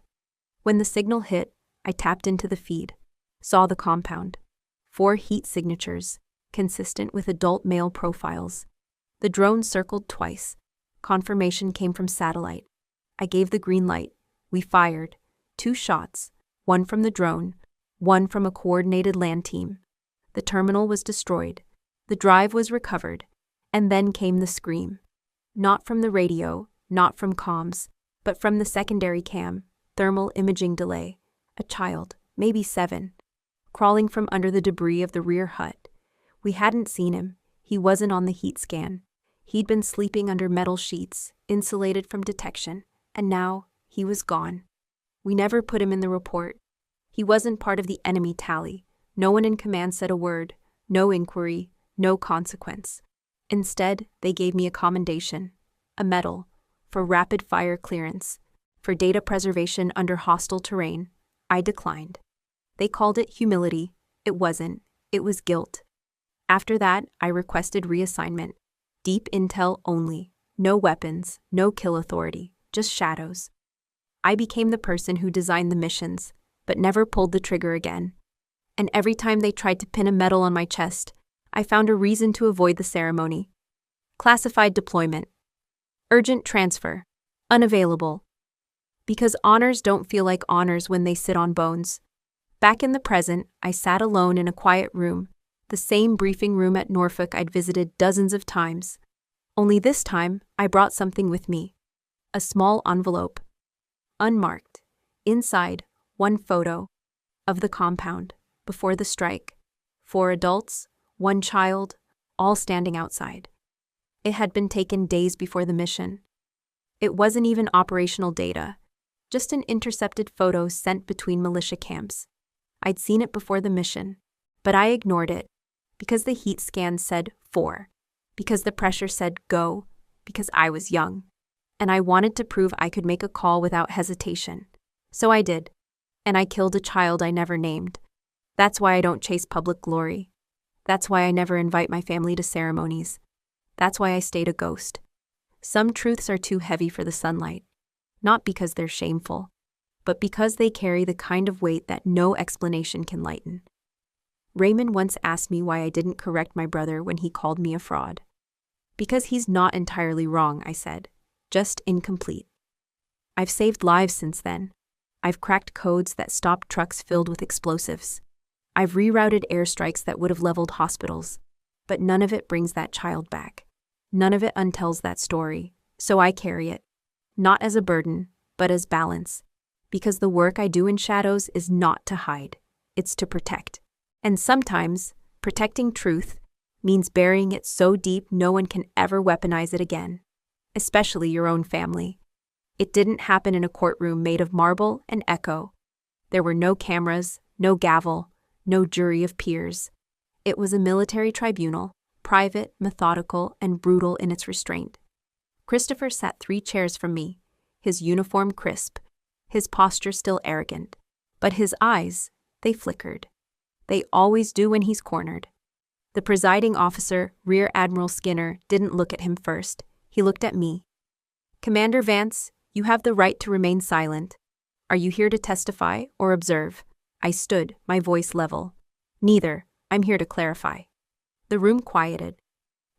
When the signal hit, I tapped into the feed, saw the compound. 4 heat signatures, consistent with adult male profiles. The drone circled twice. Confirmation came from satellite. I gave the green light. We fired. 2 shots, 1 from the drone, 1 from a coordinated land team. The terminal was destroyed. The drive was recovered. And then came the scream. Not from the radio, not from comms, but from the secondary cam, thermal imaging delay. A child, maybe 7, crawling from under the debris of the rear hut. We hadn't seen him. He wasn't on the heat scan. He'd been sleeping under metal sheets, insulated from detection, and now he was gone. We never put him in the report. He wasn't part of the enemy tally. No one in command said a word, no inquiry, no consequence. Instead, they gave me a commendation, a medal, for rapid fire clearance, for data preservation under hostile terrain. I declined. They called it humility. It wasn't. It was guilt. After that, I requested reassignment. Deep intel only. No weapons, no kill authority, just shadows. I became the person who designed the missions, but never pulled the trigger again. And every time they tried to pin a medal on my chest, I found a reason to avoid the ceremony. Classified deployment. Urgent transfer. Unavailable. Because honors don't feel like honors when they sit on bones. Back in the present, I sat alone in a quiet room, the same briefing room at Norfolk I'd visited dozens of times. Only this time, I brought something with me. A small envelope. Unmarked. Inside, one photo. Of the compound, before the strike. 4 adults, 1 child, all standing outside. It had been taken days before the mission. It wasn't even operational data, just an intercepted photo sent between militia camps. I'd seen it before the mission, but I ignored it, because the heat scan said 4, because the pressure said go, because I was young, and I wanted to prove I could make a call without hesitation. So I did, and I killed a child I never named. That's why I don't chase public glory. That's why I never invite my family to ceremonies. That's why I stayed a ghost. Some truths are too heavy for the sunlight, not because they're shameful, but because they carry the kind of weight that no explanation can lighten. Raymond once asked me why I didn't correct my brother when he called me a fraud. Because he's not entirely wrong, I said, just incomplete. I've saved lives since then. I've cracked codes that stopped trucks filled with explosives. I've rerouted airstrikes that would have leveled hospitals, but none of it brings that child back. None of it untells that story, so I carry it, not as a burden, but as balance, because the work I do in shadows is not to hide, it's to protect. And sometimes, protecting truth means burying it so deep no one can ever weaponize it again, especially your own family. It didn't happen in a courtroom made of marble and echo. There were no cameras, no gavel, no jury of peers. It was a military tribunal, private, methodical, and brutal in its restraint. Christopher sat 3 chairs from me, his uniform crisp, his posture still arrogant. But his eyes, they flickered. They always do when he's cornered. The presiding officer, Rear Admiral Skinner, didn't look at him first. He looked at me. Commander Vance, you have the right to remain silent. Are you here to testify or observe? I stood, my voice level. Neither. I'm here to clarify. The room quieted.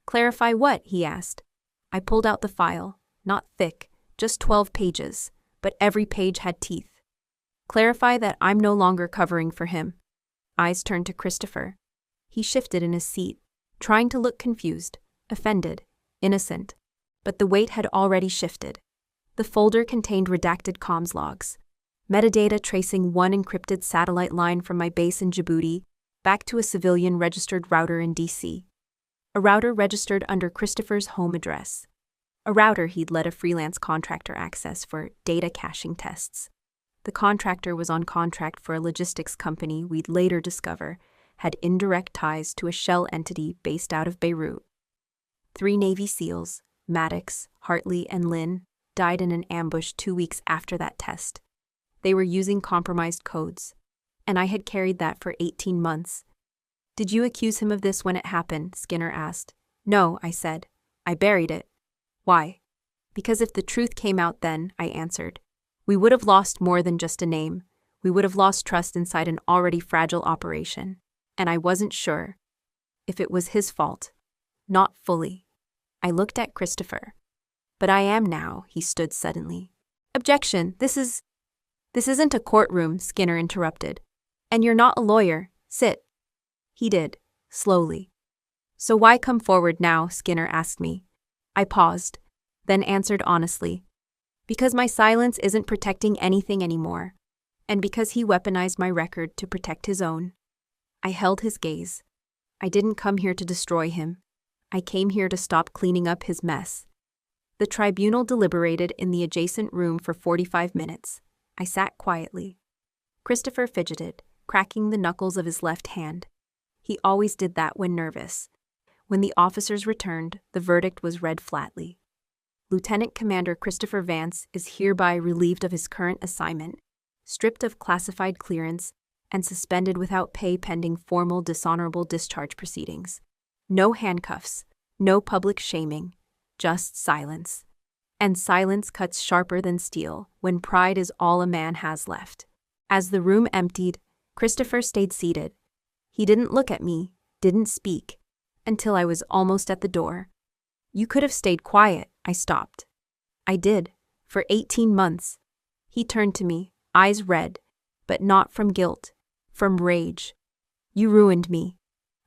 Clarify what? He asked. I pulled out the file, not thick, just 12 pages, but every page had teeth. Clarify that I'm no longer covering for him. Eyes turned to Christopher. He shifted in his seat, trying to look confused, offended, innocent. But the weight had already shifted. The folder contained redacted comms logs, metadata tracing one encrypted satellite line from my base in Djibouti back to a civilian-registered router in D.C. A router registered under Christopher's home address. A router he'd let a freelance contractor access for data caching tests. The contractor was on contract for a logistics company we'd later discover had indirect ties to a shell entity based out of Beirut. 3 Navy SEALs, Maddox, Hartley, and Lynn, died in an ambush 2 weeks after that test. They were using compromised codes, and I had carried that for 18 months. Did you accuse him of this when it happened? Skinner asked. No, I said. I buried it. Why? Because if the truth came out then, I answered, we would have lost more than just a name. We would have lost trust inside an already fragile operation. And I wasn't sure if it was his fault. Not fully. I looked at Christopher. But I am now, he stood suddenly. Objection, this isn't a courtroom, Skinner interrupted. And you're not a lawyer. Sit. He did, slowly. So why come forward now? Skinner asked me. I paused, then answered honestly. Because my silence isn't protecting anything anymore, and because he weaponized my record to protect his own. I held his gaze. I didn't come here to destroy him. I came here to stop cleaning up his mess. The tribunal deliberated in the adjacent room for 45 minutes. I sat quietly. Christopher fidgeted, cracking the knuckles of his left hand. He always did that when nervous. When the officers returned, the verdict was read flatly. Lieutenant Commander Christopher Vance is hereby relieved of his current assignment, stripped of classified clearance, and suspended without pay pending formal dishonorable discharge proceedings. No handcuffs, No public shaming, just silence. And silence cuts sharper than steel when pride is all a man has left. As the room emptied, Christopher stayed seated. He didn't look at me, didn't speak, until I was almost at the door. You could have stayed quiet, I stopped. I did, for 18 months. He turned to me, eyes red, but not from guilt, from rage. You ruined me.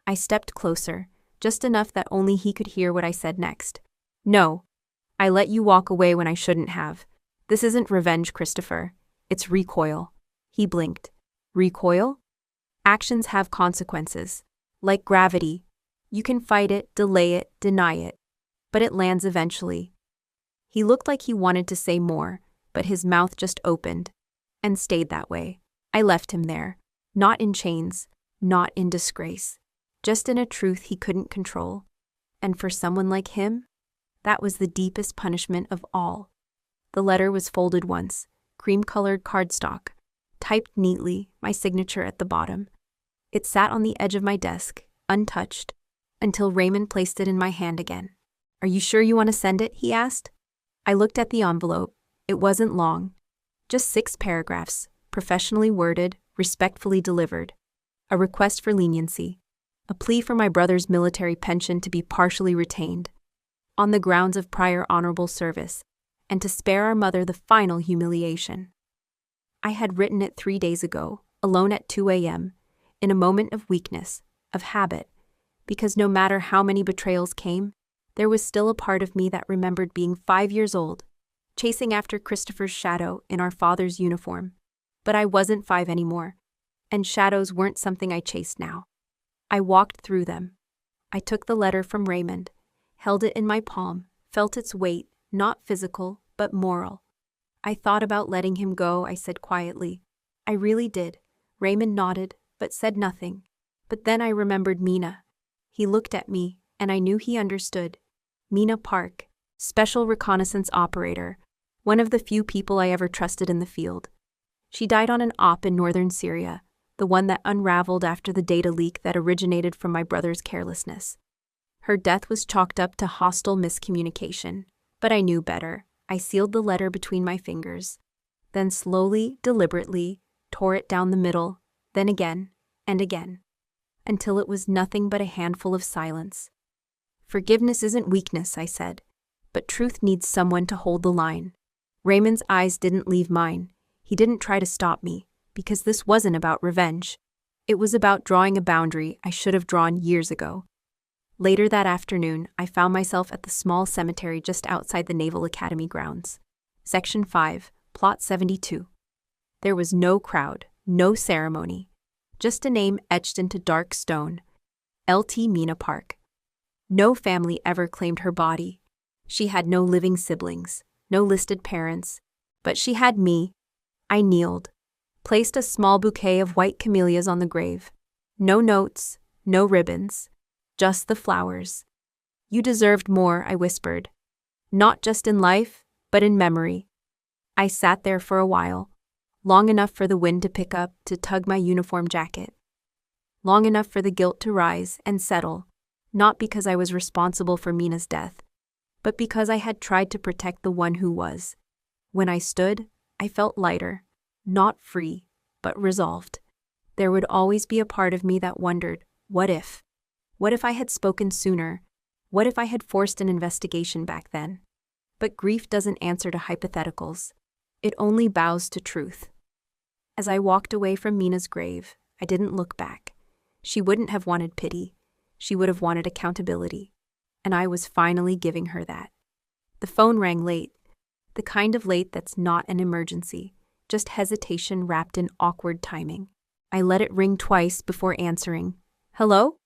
I stepped closer, just enough that only he could hear what I said next. No, I let you walk away when I shouldn't have. This isn't revenge, Christopher. It's recoil. He blinked. Recoil? Actions have consequences. Like gravity. You can fight it, delay it, deny it. But it lands eventually. He looked like he wanted to say more, but his mouth just opened. And stayed that way. I left him there. Not in chains. Not in disgrace. Just in a truth he couldn't control. And for someone like him, that was the deepest punishment of all. The letter was folded once, cream-colored cardstock, typed neatly, my signature at the bottom. It sat on the edge of my desk, untouched, until Raymond placed it in my hand again. Are you sure you want to send it? He asked. I looked at the envelope. It wasn't long. Just 6 paragraphs, professionally worded, respectfully delivered. A request for leniency. A plea for my brother's military pension to be partially retained, on the grounds of prior honorable service, and to spare our mother the final humiliation. I had written it 3 days ago, alone at 2 a.m., in a moment of weakness, of habit, because no matter how many betrayals came, there was still a part of me that remembered being 5 years old, chasing after Christopher's shadow in our father's uniform. But I wasn't 5 anymore, and shadows weren't something I chased now. I walked through them. I took the letter from Raymond, held it in my palm, felt its weight, not physical, but moral. I thought about letting him go, I said quietly. I really did. Raymond nodded, but said nothing. But then I remembered Mina. He looked at me, and I knew he understood. Mina Park, special reconnaissance operator, one of the few people I ever trusted in the field. She died on an op in northern Syria, the one that unraveled after the data leak that originated from my brother's carelessness. Her death was chalked up to hostile miscommunication, but I knew better. I sealed the letter between my fingers, then slowly, deliberately, tore it down the middle, then again, and again, until it was nothing but a handful of silence. Forgiveness isn't weakness, I said, but truth needs someone to hold the line. Raymond's eyes didn't leave mine. He didn't try to stop me, because this wasn't about revenge. It was about drawing a boundary I should have drawn years ago. Later that afternoon, I found myself at the small cemetery just outside the Naval Academy grounds. Section 5, Plot 72. There was no crowd, no ceremony, just a name etched into dark stone. L.T. Mina Park. No family ever claimed her body. She had no living siblings, no listed parents, but she had me. I kneeled, placed a small bouquet of white camellias on the grave. No notes, no ribbons. Just the flowers. You deserved more, I whispered. Not just in life, but in memory. I sat there for a while, long enough for the wind to pick up, to tug my uniform jacket. Long enough for the guilt to rise and settle, not because I was responsible for Mina's death, but because I had tried to protect the one who was. When I stood, I felt lighter, not free, but resolved. There would always be a part of me that wondered, what if? What if I had spoken sooner? What if I had forced an investigation back then? But grief doesn't answer to hypotheticals. It only bows to truth. As I walked away from Mina's grave, I didn't look back. She wouldn't have wanted pity. She would have wanted accountability. And I was finally giving her that. The phone rang late. The kind of late that's not an emergency, just hesitation wrapped in awkward timing. I let it ring twice before answering. Hello?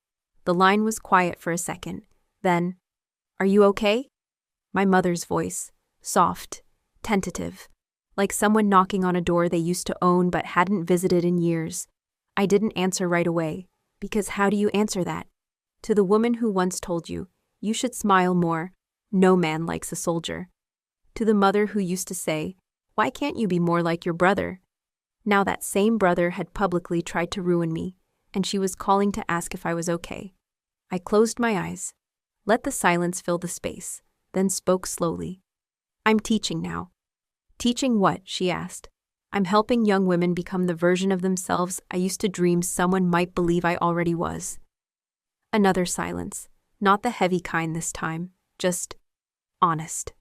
The line was quiet for a second. Then, are you okay? My mother's voice, soft, tentative, like someone knocking on a door they used to own but hadn't visited in years. I didn't answer right away, because how do you answer that? To the woman who once told you, you should smile more, no man likes a soldier. To the mother who used to say, why can't you be more like your brother? Now that same brother had publicly tried to ruin me, and she was calling to ask if I was okay. I closed my eyes. let the silence fill the space, then spoke slowly. I'm teaching now. Teaching what? She asked. I'm helping young women become the version of themselves I used to dream someone might believe I already was. Another silence, not the heavy kind this time, just honest.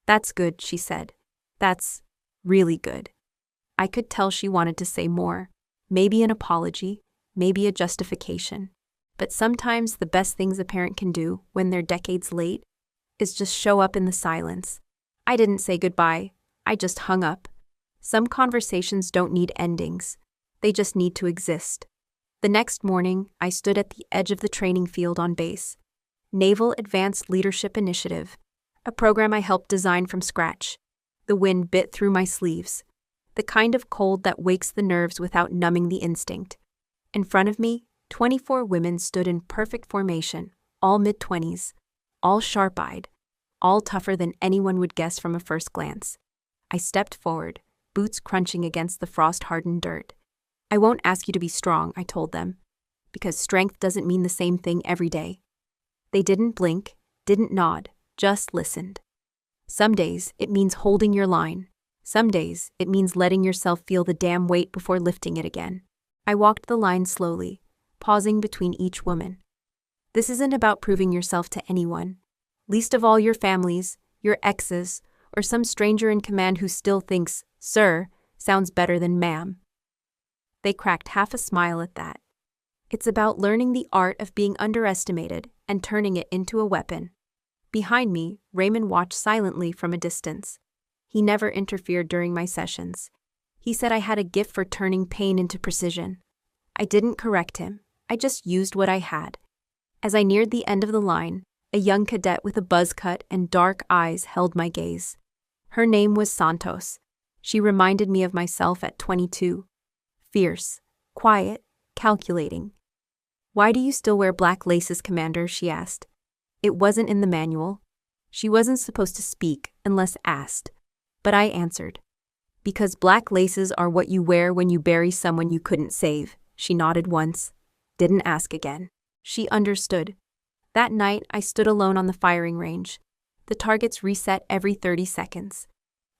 That's good, she said. That's really good. I could tell she wanted to say more, maybe an apology, maybe a justification. But sometimes the best things a parent can do when they're decades late is just show up in the silence. I didn't say goodbye, I just hung up. Some conversations don't need endings, they just need to exist. The next morning, I stood at the edge of the training field on base. Naval Advanced Leadership Initiative, a program I helped design from scratch. The wind bit through my sleeves, the kind of cold that wakes the nerves without numbing the instinct. In front of me, 24 women stood in perfect formation, all mid-20s, all sharp-eyed, all tougher than anyone would guess from a first glance. I stepped forward, boots crunching against the frost-hardened dirt. I won't ask you to be strong, I told them, because strength doesn't mean the same thing every day. They didn't blink, didn't nod, just listened. Some days, it means holding your line. Some days, it means letting yourself feel the damn weight before lifting it again. I walked the line slowly, pausing between each woman. This isn't about proving yourself to anyone, least of all your families, your exes, or some stranger in command who still thinks, "Sir," sounds better than "ma'am." They cracked half a smile at that. It's about learning the art of being underestimated and turning it into a weapon. Behind me, Raymond watched silently from a distance. He never interfered during my sessions. He said I had a gift for turning pain into precision. I didn't correct him. I just used what I had. As I neared the end of the line, a young cadet with a buzz cut and dark eyes held my gaze. Her name was Santos. She reminded me of myself at 22. Fierce, quiet, calculating. "Why do you still wear black laces, Commander?" she asked. It wasn't in the manual. She wasn't supposed to speak unless asked. But I answered. "Because black laces are what you wear when you bury someone you couldn't save." She nodded once, didn't ask again. She understood. That night, I stood alone on the firing range. The targets reset every 30 seconds.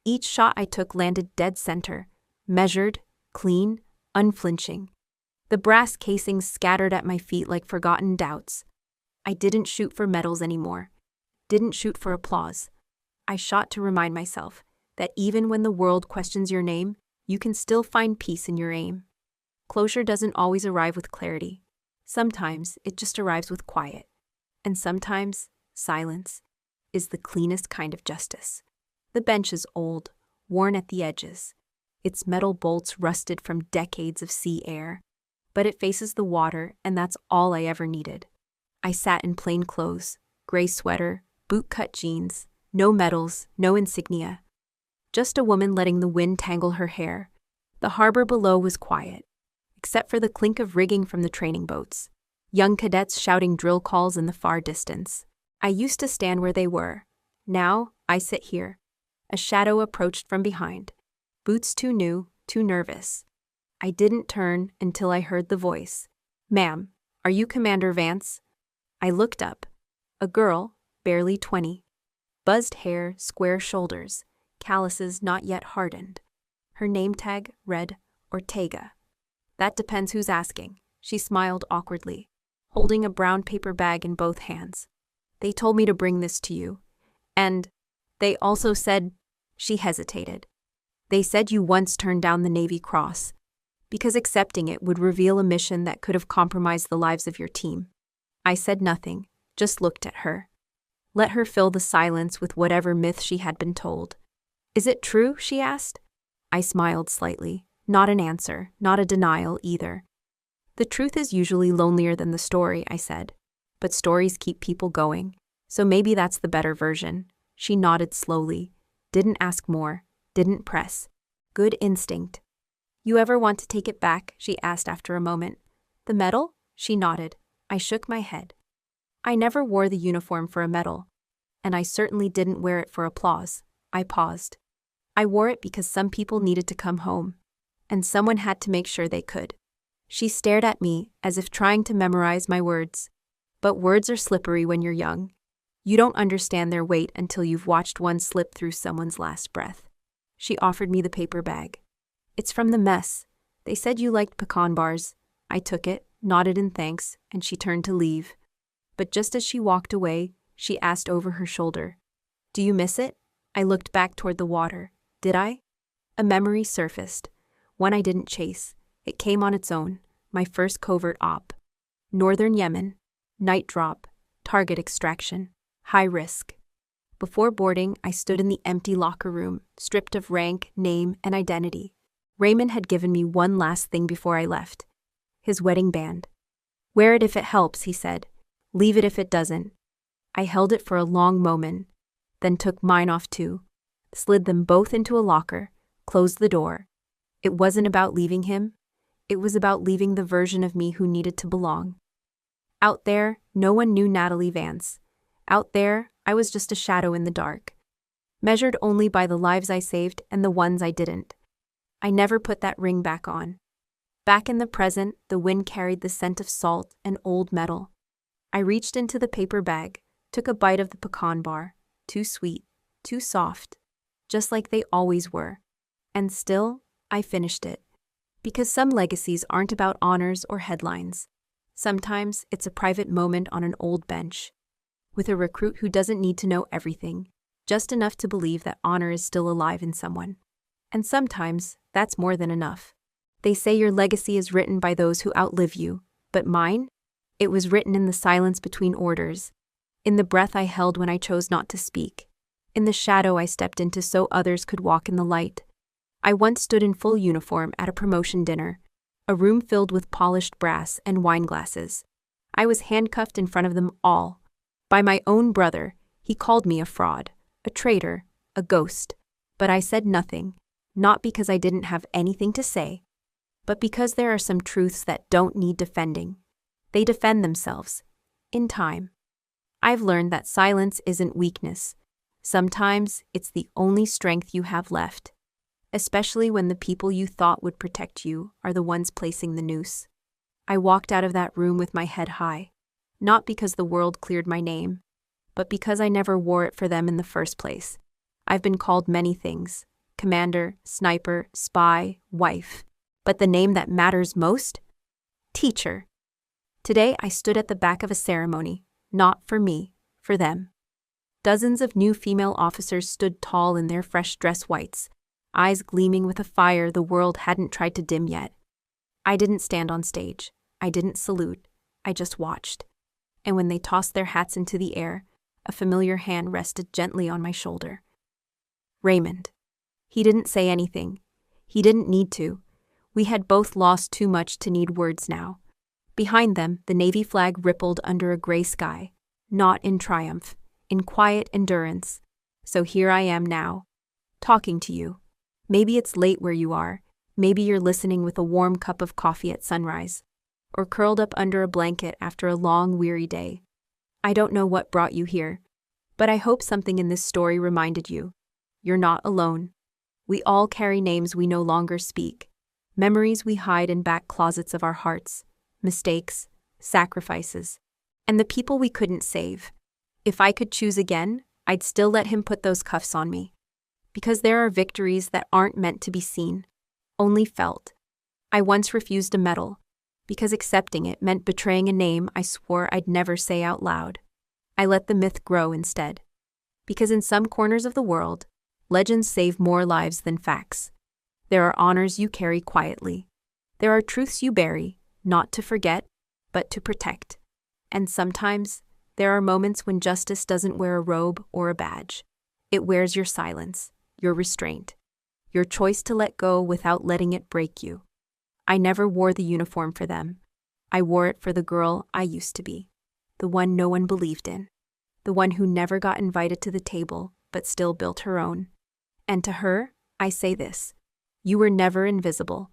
Each shot I took landed dead center, measured, clean, unflinching. The brass casings scattered at my feet like forgotten doubts. I didn't shoot for medals anymore. Didn't shoot for applause. I shot to remind myself that even when the world questions your name, you can still find peace in your aim. Closure doesn't always arrive with clarity. Sometimes it just arrives with quiet. And sometimes silence is the cleanest kind of justice. The bench is old, worn at the edges. Its metal bolts rusted from decades of sea air. But it faces the water, and that's all I ever needed. I sat in plain clothes, gray sweater, boot-cut jeans, no medals, no insignia. Just a woman letting the wind tangle her hair. The harbor below was quiet, except for the clink of rigging from the training boats. Young cadets shouting drill calls in the far distance. I used to stand where they were. Now, I sit here. A shadow approached from behind. Boots too new, too nervous. I didn't turn until I heard the voice. "Ma'am, are you Commander Vance?" I looked up. A girl, barely 20. Buzzed hair, square shoulders, calluses not yet hardened. Her name tag read Ortega. "That depends who's asking." She smiled awkwardly, holding a brown paper bag in both hands. "They told me to bring this to you. And they also said—" She hesitated. "They said you once turned down the Navy Cross, because accepting it would reveal a mission that could have compromised the lives of your team." I said nothing, just looked at her. Let her fill the silence with whatever myth she had been told. "Is it true?" she asked. I smiled slightly. Not an answer, not a denial either. "The truth is usually lonelier than the story," I said. "But stories keep people going, so maybe that's the better version." She nodded slowly, didn't ask more, didn't press. Good instinct. "You ever want to take it back?" she asked after a moment. "The medal?" She nodded. I shook my head. I never wore the uniform for a medal, and I certainly didn't wear it for applause. I paused. I wore it because some people needed to come home, and someone had to make sure they could. She stared at me as if trying to memorize my words. But words are slippery when you're young. You don't understand their weight until you've watched one slip through someone's last breath. She offered me the paper bag. It's from the mess. They said you liked pecan bars. I took it, nodded in thanks, and she turned to leave. But just as she walked away, she asked over her shoulder, "Do you miss it?" I looked back toward the water. Did I? A memory surfaced. One I didn't chase. It came on its own. My first covert op. Northern Yemen. Night drop. Target extraction. High risk. Before boarding, I stood in the empty locker room, stripped of rank, name, and identity. Raymond had given me one last thing before I left. His wedding band. "Wear it if it helps," he said. "Leave it if it doesn't." I held it for a long moment, then took mine off too, slid them both into a locker, closed the door. It wasn't about leaving him. It was about leaving the version of me who needed to belong. Out there, no one knew Natalie Vance. Out there, I was just a shadow in the dark, measured only by the lives I saved and the ones I didn't. I never put that ring back on. Back in the present, the wind carried the scent of salt and old metal. I reached into the paper bag, took a bite of the pecan bar. Too sweet, too soft, just like they always were. And still, I finished it. Because some legacies aren't about honors or headlines. Sometimes it's a private moment on an old bench, with a recruit who doesn't need to know everything, just enough to believe that honor is still alive in someone. And sometimes, that's more than enough. They say your legacy is written by those who outlive you, but mine? It was written in the silence between orders, in the breath I held when I chose not to speak, in the shadow I stepped into so others could walk in the light. I once stood in full uniform at a promotion dinner, a room filled with polished brass and wine glasses. I was handcuffed in front of them all. By my own brother, he called me a fraud, a traitor, a ghost. But I said nothing, not because I didn't have anything to say, but because there are some truths that don't need defending. They defend themselves, in time. I've learned that silence isn't weakness. Sometimes it's the only strength you have left, especially when the people you thought would protect you are the ones placing the noose. I walked out of that room with my head high, not because the world cleared my name, but because I never wore it for them in the first place. I've been called many things: commander, sniper, spy, wife. But the name that matters most? Teacher. Today I stood at the back of a ceremony, not for me, for them. Dozens of new female officers stood tall in their fresh dress whites, eyes gleaming with a fire the world hadn't tried to dim yet. I didn't stand on stage. I didn't salute. I just watched. And when they tossed their hats into the air, a familiar hand rested gently on my shoulder. Raymond. He didn't say anything. He didn't need to. We had both lost too much to need words now. Behind them, the Navy flag rippled under a gray sky, not in triumph, in quiet endurance. So here I am now, talking to you. Maybe it's late where you are. Maybe you're listening with a warm cup of coffee at sunrise, or curled up under a blanket after a long, weary day. I don't know what brought you here, but I hope something in this story reminded you. You're not alone. We all carry names we no longer speak, memories we hide in back closets of our hearts, mistakes, sacrifices, and the people we couldn't save. If I could choose again, I'd still let him put those cuffs on me. Because there are victories that aren't meant to be seen, only felt. I once refused a medal, because accepting it meant betraying a name I swore I'd never say out loud. I let the myth grow instead. Because in some corners of the world, legends save more lives than facts. There are honors you carry quietly. There are truths you bury, not to forget, but to protect. And sometimes, there are moments when justice doesn't wear a robe or a badge. It wears your silence, your restraint, your choice to let go without letting it break you. I never wore the uniform for them. I wore it for the girl I used to be, the one no one believed in, the one who never got invited to the table but still built her own. And to her, I say this: you were never invisible.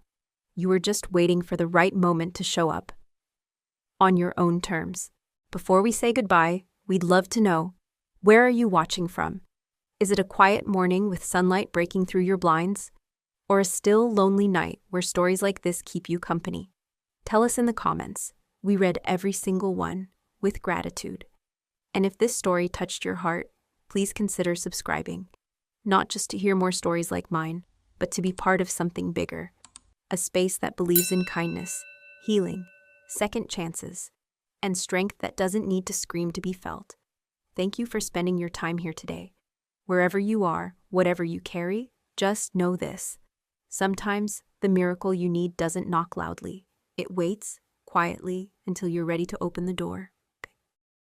You were just waiting for the right moment to show up. On your own terms. Before we say goodbye, we'd love to know, where are you watching from? Is it a quiet morning with sunlight breaking through your blinds? Or a still, lonely night where stories like this keep you company? Tell us in the comments. We read every single one, with gratitude. And if this story touched your heart, please consider subscribing. Not just to hear more stories like mine, but to be part of something bigger. A space that believes in kindness, healing, second chances, and strength that doesn't need to scream to be felt. Thank you for spending your time here today. Wherever you are, whatever you carry, just know this. Sometimes the miracle you need doesn't knock loudly. It waits quietly until you're ready to open the door.